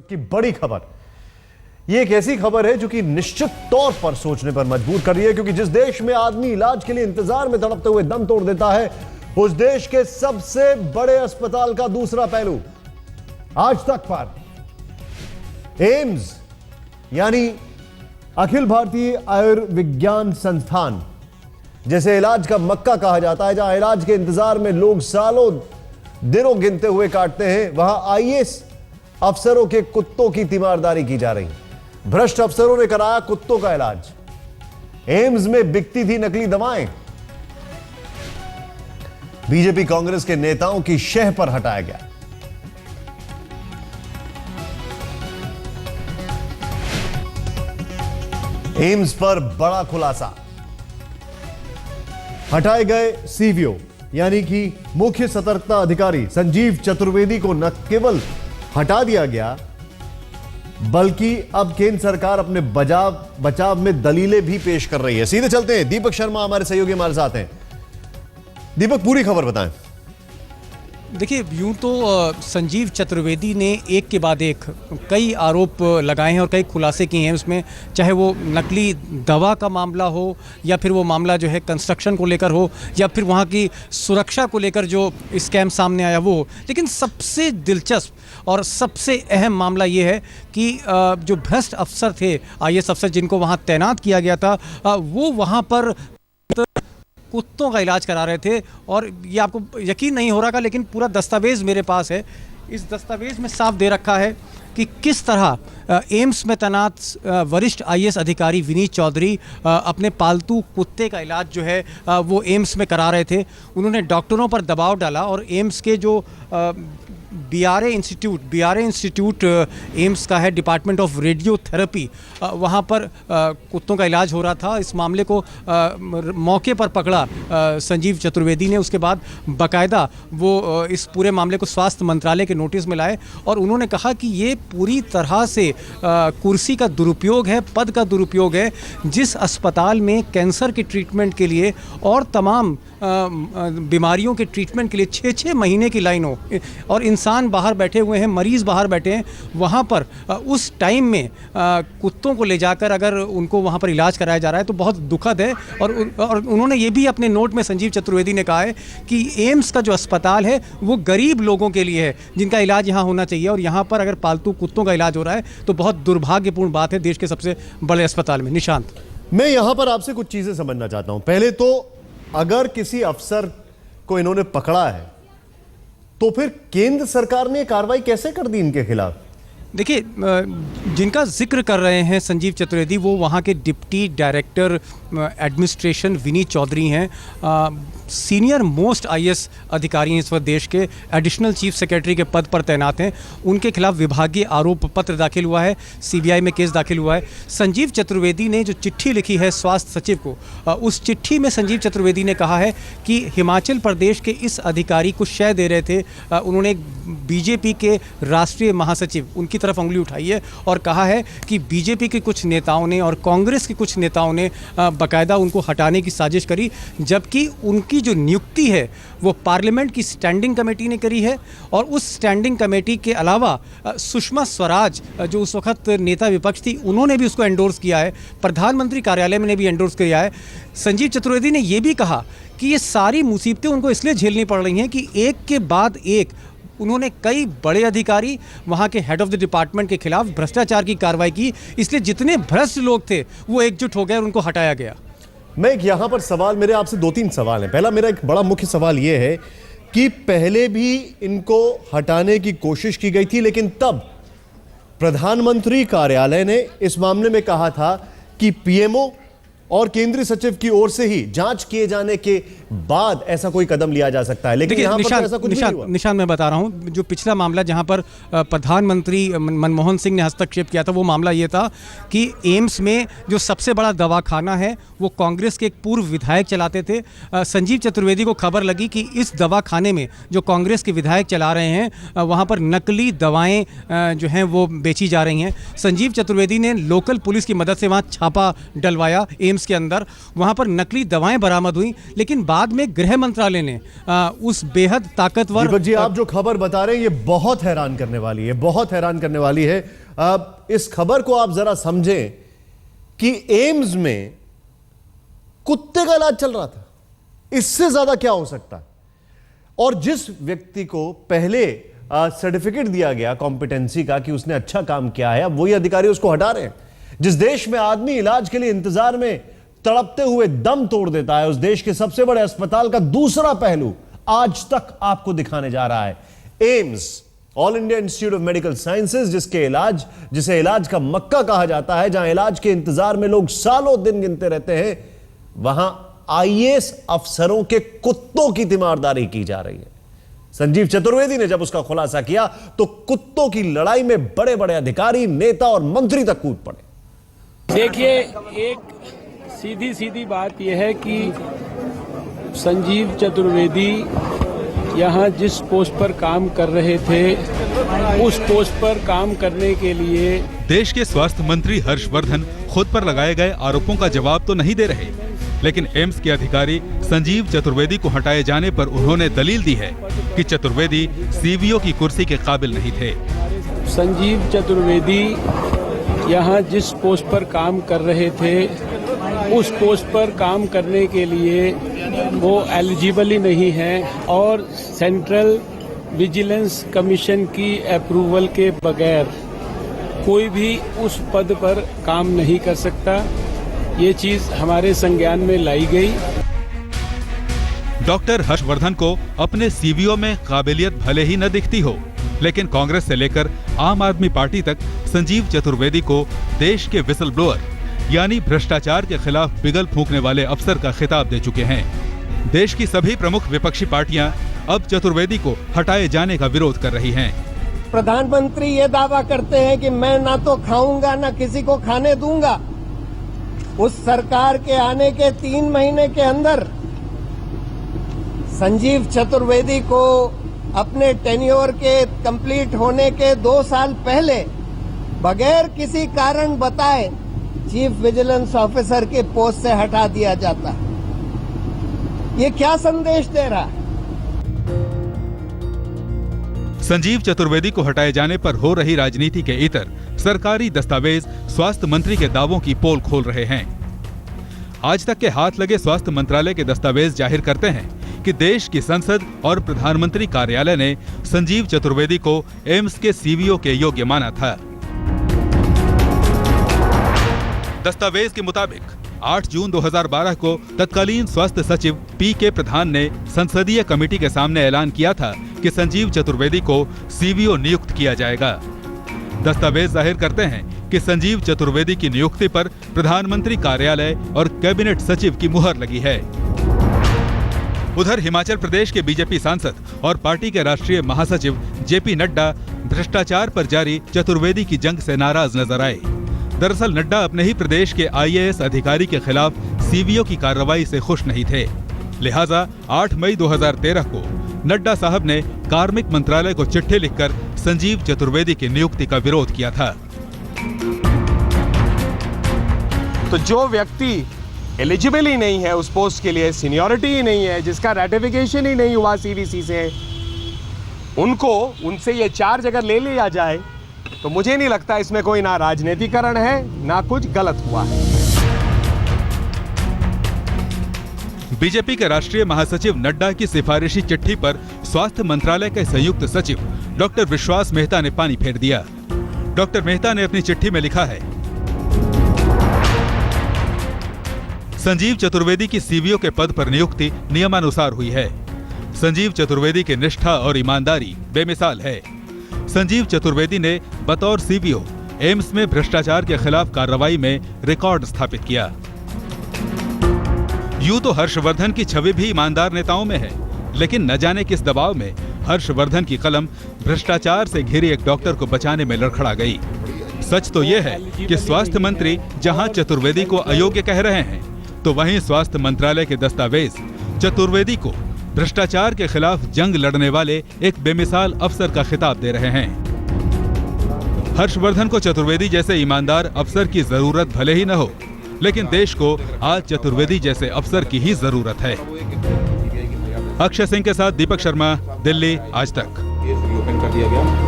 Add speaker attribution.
Speaker 1: की बड़ी खबर, ये एक ऐसी खबर है जो कि निश्चित तौर पर सोचने पर मजबूर कर रही है, क्योंकि जिस देश में आदमी इलाज के लिए इंतजार में तड़पते हुए दम तोड़ देता है, उस देश के सबसे बड़े अस्पताल का दूसरा पहलू आज तक पर एम्स यानी अखिल भारतीय आयुर्विज्ञान संस्थान, जैसे इलाज का मक्का कहा जाता है, जहां इलाज के इंतजार में लोग सालों दिनों गिनते हुए काटते हैं, वहां आईएएस अफसरों के कुत्तों की तीमारदारी की जा रही है। भ्रष्ट अफसरों ने कराया कुत्तों का इलाज। एम्स में बिकती थी नकली दवाएं। बीजेपी कांग्रेस के नेताओं की शह पर हटाया गया। एम्स पर बड़ा खुलासा, हटाए गए सीवीओ यानी कि मुख्य सतर्कता अधिकारी संजीव चतुर्वेदी को न केवल हटा दिया गया, बल्कि अब केंद्र सरकार अपने बचाव में दलीलें भी पेश कर रही है। सीधे चलते हैं, दीपक शर्मा हमारे सहयोगी हमारे साथ हैं। दीपक, पूरी खबर बताएं।
Speaker 2: देखिए, यूं तो संजीव चतुर्वेदी ने एक के बाद एक कई आरोप लगाए हैं और कई खुलासे किए हैं उसमें, चाहे वो नकली दवा का मामला हो या फिर वो मामला जो है कंस्ट्रक्शन को लेकर हो या फिर वहाँ की सुरक्षा को लेकर जो स्कैम सामने आया वो हो। लेकिन सबसे दिलचस्प और सबसे अहम मामला ये है कि जो भ्रष्ट अफसर थे, आईएएस अफसर जिनको वहाँ तैनात किया गया था, वो वहाँ पर कुत्तों का इलाज करा रहे थे। और ये आपको यकीन नहीं हो रहा था, लेकिन पूरा दस्तावेज़ मेरे पास है। इस दस्तावेज़ में साफ दे रखा है कि किस तरह एम्स में तैनात वरिष्ठ आईएएस अधिकारी विनीत चौधरी अपने पालतू कुत्ते का इलाज जो है वो एम्स में करा रहे थे। उन्होंने डॉक्टरों पर दबाव डाला और एम्स के जो बीआरए इंस्टीट्यूट एम्स का है, डिपार्टमेंट ऑफ रेडियोथेरेपी, वहाँ पर कुत्तों का इलाज हो रहा था। इस मामले को मौके पर पकड़ा संजीव चतुर्वेदी ने। उसके बाद बाकायदा वो इस पूरे मामले को स्वास्थ्य मंत्रालय के नोटिस में लाए और उन्होंने कहा कि ये पूरी तरह से कुर्सी का दुरुपयोग है, पद का दुरुपयोग है। जिस अस्पताल में कैंसर के ट्रीटमेंट के लिए और तमाम बीमारियों के ट्रीटमेंट के लिए 6-6 महीने की लाइन हो और इंसान बाहर बैठे हुए हैं, मरीज़ बाहर बैठे हैं, वहाँ पर उस टाइम में कुत्तों को ले जाकर अगर उनको वहाँ पर इलाज कराया जा रहा है तो बहुत दुखद है। और उन्होंने ये भी अपने नोट में संजीव चतुर्वेदी ने कहा है कि एम्स का जो अस्पताल है वो गरीब लोगों के लिए है जिनका इलाज यहाँ होना चाहिए, और यहाँ पर अगर पालतू कुत्तों का इलाज हो रहा है तो बहुत दुर्भाग्यपूर्ण बात है देश के सबसे बड़े अस्पताल में। निशांत,
Speaker 1: मैं यहाँ पर आपसे कुछ चीजें समझना चाहता हूँ। पहले तो अगर किसी अफसर को इन्होंने पकड़ा है तो फिर केंद्र सरकार ने कार्रवाई कैसे कर दी इनके खिलाफ?
Speaker 2: देखिए, जिनका जिक्र कर रहे हैं संजीव चतुर्वेदी, वो वहाँ के deputy director administration Vineet Chaudhary हैं। सीनियर मोस्ट आईएएस अधिकारी हैं इस वक्त देश के, एडिशनल चीफ सेक्रेटरी के पद पर तैनात हैं। उनके खिलाफ विभागीय आरोप पत्र दाखिल हुआ है, सीबीआई में केस दाखिल हुआ है। संजीव चतुर्वेदी ने जो चिट्ठी लिखी है स्वास्थ्य सचिव को, उस चिट्ठी में संजीव चतुर्वेदी ने कहा है कि हिमाचल प्रदेश के इस अधिकारी को शय दे रहे थे। उन्होंने बीजेपी के राष्ट्रीय महासचिव उनकी तरफ उंगली उठाई है और कहा है कि बीजेपी के कुछ नेताओं ने और कांग्रेस के कुछ नेताओं ने बाकायदा उनको हटाने की साजिश करी, जबकि उनकी जो नियुक्ति है वो पार्लियामेंट की स्टैंडिंग कमेटी ने करी है। और उस स्टैंडिंग कमेटी के अलावा सुषमा स्वराज जो उस वक्त नेता विपक्ष थी, उन्होंने भी उसको एंडोर्स किया है। प्रधानमंत्री कार्यालय में ने भी एंडोर्स किया है। संजीव चतुर्वेदी ने यह भी कहा कि ये सारी मुसीबतें उनको इसलिए झेलनी पड़ रही हैं कि एक के बाद एक उन्होंने कई बड़े अधिकारी, वहाँ के हेड ऑफ द डिपार्टमेंट के खिलाफ भ्रष्टाचार की कार्रवाई की, इसलिए जितने भ्रष्ट लोग थे वो एकजुट हो गए और उनको हटाया गया।
Speaker 1: मैं एक यहां पर सवाल, मेरे आपसे 2-3 सवाल हैं। पहला मेरा एक बड़ा मुख्य सवाल यह है कि पहले भी इनको हटाने की कोशिश की गई थी, लेकिन तब प्रधानमंत्री कार्यालय ने इस मामले में कहा था कि पीएमओ और केंद्रीय सचिव की ओर से ही जांच किए जाने के बाद ऐसा कोई कदम लिया जा सकता है। लेकिन यहाँ पर ऐसा कुछ नहीं हुआ।
Speaker 2: निशान, मैं बता रहा हूँ, जो पिछला मामला जहाँ पर प्रधानमंत्री मनमोहन सिंह ने हस्तक्षेप किया था, वो मामला ये था कि एम्स में जो सबसे बड़ा दवाखाना है वो कांग्रेस के एक पूर्व विधायक चलाते थे। संजीव चतुर्वेदी को खबर लगी कि इस दवाखाने में जो कांग्रेस के विधायक चला रहे हैं, वहाँ पर नकली दवाएँ जो हैं वो बेची जा रही हैं। संजीव चतुर्वेदी ने लोकल पुलिस की मदद से वहाँ छापा डलवाया एम्स के अंदर, वहाँ पर नकली दवाएँ बरामद हुई। लेकिन बाद में गृह मंत्रालय ने उस बेहद ताकतवर
Speaker 1: दीपक जी, आप जो खबर बता रहे हैं ये बहुत हैरान करने वाली है, बहुत हैरान करने वाली है। इस खबर को आप जरा समझें कि एम्स में कुत्ते का इलाज चल रहा था, इससे ज्यादा क्या हो सकता है। और जिस व्यक्ति को पहले सर्टिफिकेट दिया गया कॉम्पिटेंसी का कि उसने अच्छा काम किया है, अब वही अधिकारी उसको हटा रहे हैं। जिस देश में आदमी इलाज के लिए इंतजार में तड़पते हुए दम तोड़ देता है, उस देश के सबसे बड़े अस्पताल का दूसरा पहलू आज तक आपको दिखाने जा रहा है। AIIMS, all India institute of medical sciences, जिसे इलाज का मक्का कहा जाता है, जहां इलाज के इंतजार में लोग सालों दिन गिनते रहते हैं, वहां आईएएस अफसरों के कुत्तों की तीमारदारी की जा रही है। संजीव चतुर्वेदी ने जब उसका खुलासा किया तो कुत्तों की लड़ाई में बड़े बड़े अधिकारी, नेता और मंत्री तक कूद पड़े।
Speaker 3: देखिए, एक सीधी सीधी बात यह है कि संजीव चतुर्वेदी यहाँ जिस पोस्ट पर काम कर रहे थे, उस पोस्ट पर काम करने के लिए
Speaker 4: देश के स्वास्थ्य मंत्री हर्षवर्धन खुद पर लगाए गए आरोपों का जवाब तो नहीं दे रहे, लेकिन एम्स के अधिकारी संजीव चतुर्वेदी को हटाए जाने पर उन्होंने दलील दी है कि चतुर्वेदी सीवीओ की कुर्सी के काबिल नहीं थे।
Speaker 3: संजीव चतुर्वेदी यहाँ जिस पोस्ट पर काम कर रहे थे, उस पोस्ट पर काम करने के लिए वो एलिजिबल ही नहीं है और सेंट्रल विजिलेंस कमीशन की अप्रूवल के बगैर कोई भी उस पद पर काम नहीं कर सकता। ये चीज हमारे संज्ञान में लाई गई।
Speaker 4: डॉक्टर हर्षवर्धन को अपने सीवीओ में काबिलियत भले ही न दिखती हो, लेकिन कांग्रेस से लेकर आम आदमी पार्टी तक संजीव चतुर्वेदी को देश के विसल ब्लोअर यानी भ्रष्टाचार के खिलाफ बिगल फूंकने वाले अफसर का खिताब दे चुके हैं। देश की सभी प्रमुख विपक्षी पार्टियां अब चतुर्वेदी को हटाए जाने का विरोध कर रही हैं।
Speaker 5: प्रधानमंत्री ये दावा करते हैं कि मैं ना तो खाऊंगा ना किसी को खाने दूंगा। उस सरकार के आने के 3 महीने के अंदर संजीव चतुर्वेदी को अपने टेन्योर के कंप्लीट होने के 2 साल पहले बगैर किसी कारण बताए चीफ विजिलेंस ऑफिसर के पोस्ट से हटा दिया जाता है। ये क्या संदेश दे रहा है?
Speaker 4: संजीव चतुर्वेदी को हटाए जाने पर हो रही राजनीति के इतर सरकारी दस्तावेज स्वास्थ्य मंत्री के दावों की पोल खोल रहे हैं। आज तक के हाथ लगे स्वास्थ्य मंत्रालय के दस्तावेज जाहिर करते हैं कि देश की संसद और प्रधानमंत्री कार्यालय ने संजीव चतुर्वेदी को एम्स के सीवीओ के योग्य माना था। दस्तावेज के मुताबिक 8 जून 2012 को तत्कालीन स्वास्थ्य सचिव पी.के. प्रधान ने संसदीय कमेटी के सामने ऐलान किया था कि संजीव चतुर्वेदी को सीवीओ नियुक्त किया जाएगा। दस्तावेज जाहिर करते हैं कि संजीव चतुर्वेदी की नियुक्ति पर प्रधानमंत्री कार्यालय और कैबिनेट सचिव की मुहर लगी है। उधर हिमाचल प्रदेश के बीजेपी सांसद और पार्टी के राष्ट्रीय महासचिव जेपी नड्डा भ्रष्टाचार पर जारी चतुर्वेदी की जंग से नाराज नजर आए। दरअसल नड्डा अपने ही प्रदेश के आईएएस अधिकारी के खिलाफ सीवीओ की कार्रवाई से खुश नहीं थे। लिहाजा 8 मई 2013 को नड्डा साहब ने कार्मिक मंत्रालय को चिट्ठी लिखकर संजीव चतुर्वेदी की नियुक्ति का विरोध किया था।
Speaker 6: तो जो व्यक्ति एलिजिबल ही नहीं है उस पोस्ट के लिए, सीनियरिटी ही नहीं है, जिसका रेटिफिकेशन ही नहीं हुआ सीवीसी से, उनसे ये चार्ज अगर ले लिया जाए तो मुझे नहीं लगता इसमें कोई ना राजनीतिकरण है ना कुछ गलत हुआ है।
Speaker 4: बीजेपी के राष्ट्रीय महासचिव नड्डा की सिफारिशी चिट्ठी पर स्वास्थ्य मंत्रालय के संयुक्त सचिव डॉक्टर विश्वास मेहता ने पानी फेर दिया। डॉक्टर मेहता ने अपनी चिट्ठी में लिखा है, संजीव चतुर्वेदी की सीवीओ के पद पर नियुक्ति नियमानुसार हुई है। संजीव चतुर्वेदी की निष्ठा और ईमानदारी बेमिसाल है। संजीव चतुर्वेदी ने बतौर सीवीओ एम्स में भ्रष्टाचार के खिलाफ कार्रवाई में रिकॉर्ड स्थापित किया। यूं तो हर्षवर्धन की छवि भी ईमानदार नेताओं में है, लेकिन न जाने किस दबाव में हर्षवर्धन की कलम भ्रष्टाचार से घिरी एक डॉक्टर को बचाने में लड़खड़ा गई। सच तो यह है कि स्वास्थ्य मंत्री जहां चतुर्वेदी को अयोग्य कह रहे हैं, तो वहीं स्वास्थ्य मंत्रालय के दस्तावेज चतुर्वेदी को भ्रष्टाचार के खिलाफ जंग लड़ने वाले एक बेमिसाल अफसर का खिताब दे रहे हैं। हर्षवर्धन को चतुर्वेदी जैसे ईमानदार अफसर की जरूरत भले ही न हो, लेकिन देश को आज चतुर्वेदी जैसे अफसर की ही जरूरत है। अक्षय सिंह के साथ दीपक शर्मा, दिल्ली, आज तक।